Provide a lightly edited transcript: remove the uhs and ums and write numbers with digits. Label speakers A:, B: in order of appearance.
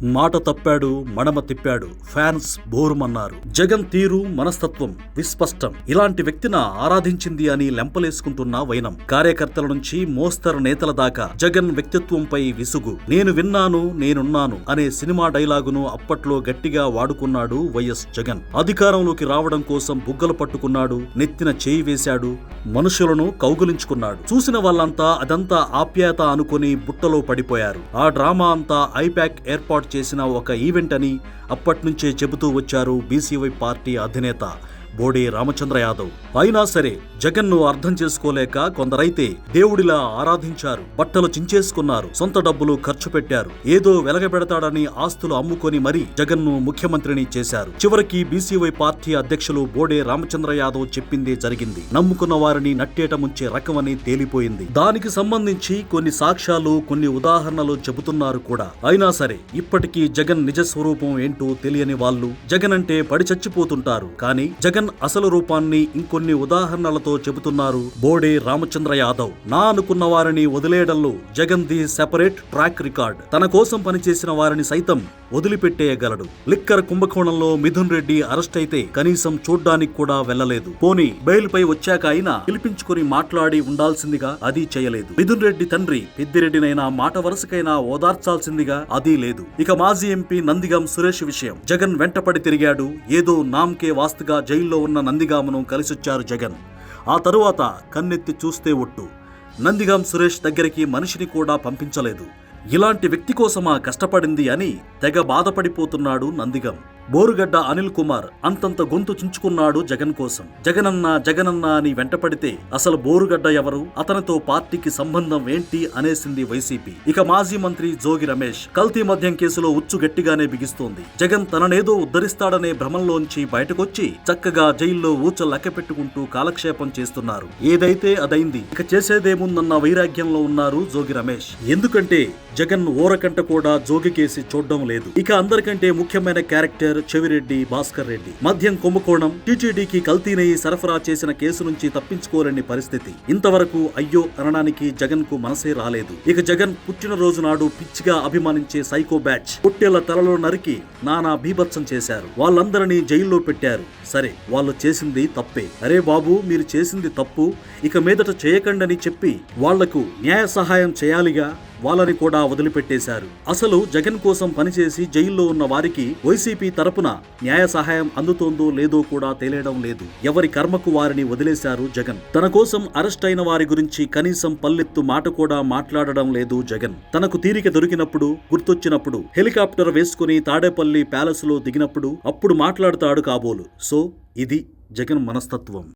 A: మాట తప్పాడు, మడమ తిప్పాడు, ఫ్యాన్స్ బోరుమన్నారు. జగన్ తీరు, మనస్తత్వం విస్పష్టం. ఇలాంటి వ్యక్తిని ఆరాధించింది అని లెంపలేసుకుంటున్న వైనం. కార్యకర్తల నుంచి మోస్తరు నేతల దాకా జగన్ వ్యక్తిత్వంపై విసుగు. నేను విన్నాను, నేనున్నాను అనే సినిమా డైలాగును అప్పట్లో గట్టిగా వాడుకున్నాడు వైఎస్ జగన్. అధికారంలోకి రావడం కోసం బుగ్గలు పట్టుకున్నాడు, నెత్తిన చేయి వేశాడు, మనుషులను కౌగులించుకున్నాడు. చూసిన వాళ్ళంతా అదంతా ఆప్యాయత అనుకుని బుట్టలో పడిపోయారు. ఆ డ్రామా అంతా ఐపాక్ ఏర్పాటు చేసిన ఒక ఈవెంట్ అని అప్పట్నుంచే చెబుతూ వచ్చారు బీసీవై పార్టీ అధినేత బోడే రామచంద్ర యాదవ్. అయినా సరే జగన్ ను అర్థం చేసుకోలేక కొందరైతే దేవుడిలా ఆరాధించారు, బట్టలు చించేసుకున్నారు, సొంత డబ్బులు ఖర్చు పెట్టారు, ఏదో వెలగబెడతాడని ఆస్తులు అమ్ముకొని మరీ జగన్ ను ముఖ్యమంత్రిని చేశారు. చివరికి బీసీవై పార్టీ అధ్యక్షులు బోడే రామచంద్ర యాదవ్ చెప్పిందే జరిగింది. నమ్ముకున్న వారిని నట్టేట ముంచే రకమని తేలిపోయింది. దానికి సంబంధించి కొన్ని సాక్ష్యాలు, కొన్ని ఉదాహరణలు చెబుతున్నారు కూడా. అయినా సరే ఇప్పటికీ జగన్ నిజ స్వరూపం ఏంటో తెలియని వాళ్ళు జగన్ అంటే పడి చచ్చిపోతుంటారు. కానీ జగన్ అసలు రూపాన్ని ఇంకొన్ని ఉదాహరణలతో చెబుతున్నారు బోడే రామచంద్ర యాదవ్. నా అనుకున్న వారిని వదిలేయడంలో Jagan the separate track record. తన కోసం పనిచేసిన వారిని సైతం వదిలిపెట్టేయగలడు. లిక్కర్ కుంభకోణంలో మిథున్ రెడ్డి అరెస్ట్ అయితే కనీసం చూడ్డానికి కూడా వెళ్లలేదు. పోనీ బెయిల్ పై వచ్చాక అయినా పిలిపించుకుని మాట్లాడి ఉండాల్సిందిగా అది చేయలేదు. మిథున్ రెడ్డి తండ్రి పెద్దిరెడ్డినైనా మాట వరుసకైనా ఓదార్చాల్సిందిగా అది లేదు. ఇక మాజీ ఎంపీ నందిగం సురేష్ విషయం. జగన్ వెంటపడి తిరిగాడు. ఏదో నామ్కే వాస్తుగా జైల్లో ఉన్న నందిగామను కలిసొచ్చారు జగన్. ఆ తరువాత కన్నెత్తి చూస్తే ఒట్టు. నందిగాం సురేష్ దగ్గరికి మనిషిని కూడా పంపించలేదు. ఇలాంటి వ్యక్తి కోసమా కష్టపడింది అని తెగ బాధపడిపోతున్నాడు నందిగం. బోరుగడ్డ అనిల్ కుమార్ అంతంత గొంతు చుంచుకున్నాడు జగన్ కోసం. జగనన్న జగనన్న అని వెంటపడితే అసలు బోరుగడ్డ ఎవరు, అతనితో పార్టీకి సంబంధం ఏంటి అనేసింది వైసీపీ. ఇక మాజీ మంత్రి జోగి రమేష్ కల్తీ మద్యం కేసులో ఉచ్చు గట్టిగానే బిగిస్తోంది. జగన్ తననేదో ఉద్ధరిస్తాడనే భ్రమంలోంచి బయటకొచ్చి చక్కగా జైల్లో ఊచ లెక్క పెట్టుకుంటూ కాలక్షేపం చేస్తున్నారు. ఏదైతే అదైంది, ఇక చేసేదేముందన్న వైరాగ్యంలో ఉన్నారు జోగి రమేష్. ఎందుకంటే జగన్ ఓరకంట కూడా జోగి కేసి చూడడం లేదు. ఇక అందరికంటే ముఖ్యమైన క్యారెక్టర్ చెవిరెడ్డి భాస్కర్ రెడ్డి. మద్యం కుంభకోణం, టీటీడీకి కల్తీ నెయ్యి సరఫరా చేసిన కేసు నుంచి తప్పించుకోలేని పరిస్థితి. ఇంతవరకు అయ్యో అనడానికి జగన్ కు మనసే రాలేదు. ఇక జగన్ పుట్టినరోజు నాడు పిచ్చిగా అభిమానించే సైకో బ్యాచ్ పొట్టేళ్ల తలలో నరికి నానా బీభత్సం చేశారు. వాళ్ళందరినీ జైల్లో పెట్టారు. సరే, వాళ్ళు చేసింది తప్పే. అరే బాబు, మీరు చేసింది తప్పు, ఇక మీదట చేయకండని చెప్పి వాళ్లకు న్యాయ సహాయం చేయాలిగా. వాళ్ళని కూడా వదిలిపెట్టేశారు. అసలు జగన్ కోసం పనిచేసి జైల్లో ఉన్న వారికి వైసీపీ తరపున న్యాయ సహాయం అందుతోందో లేదో కూడా తెలియడం లేదు. ఎవరి కర్మకు వారిని వదిలేశారు జగన్. తన కోసం అరెస్ట్ అయిన వారి గురించి కనీసం పల్లెత్తు మాట కూడా మాట్లాడడం లేదు జగన్. తనకు తీరిక దొరికినప్పుడు, గుర్తొచ్చినప్పుడు హెలికాప్టర్ వేసుకుని తాడేపల్లి ప్యాలెస్ లో దిగినప్పుడు అప్పుడు మాట్లాడుతాడు కాబోలు. సో ఇది జగన్ మనస్తత్వం.